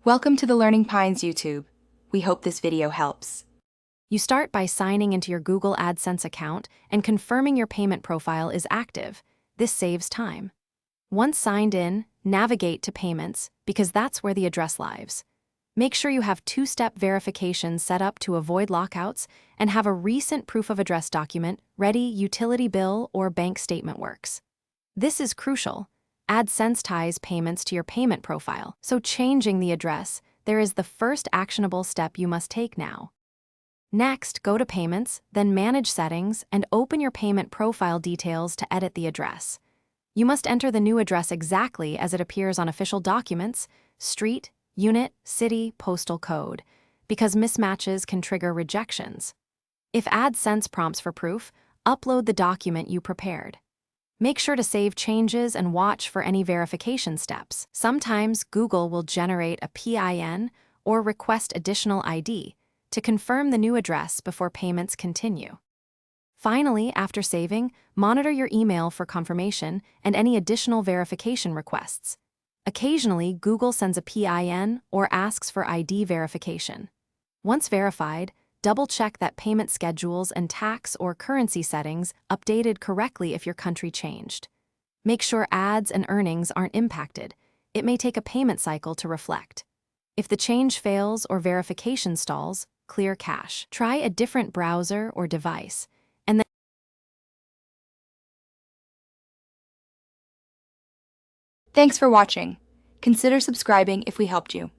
Welcome to the Learning Pines YouTube. We hope this video helps. You start by signing into your Google Adsense account and confirming your payment profile is active. This saves time. Once signed in, navigate to Payments because that's where the address lives. Make sure you have two-step verification set up to avoid lockouts and have a recent proof of address document ready. Utility bill or bank statement works. This is crucial. AdSense ties payments to your payment profile, so changing the address there is the first actionable step you must take now. Next, go to Payments, then Manage Settings, and open your payment profile details to edit the address. You must enter the new address exactly as it appears on official documents: street, unit, city, postal code, because mismatches can trigger rejections. If AdSense prompts for proof, upload the document you prepared. Make sure to save changes and watch for any verification steps. Sometimes Google will generate a PIN or request additional ID to confirm the new address before payments continue. Finally, after saving, monitor your email for confirmation and any additional verification requests. Occasionally, Google sends a PIN or asks for ID verification. Once verified, double-check that payment schedules and tax or currency settings updated correctly if your country changed. Make sure ads and earnings aren't impacted. It may take a payment cycle to reflect. If the change fails or verification stalls, clear cache. Try a different browser or device, and then Thanks for watching. Consider subscribing if we helped you.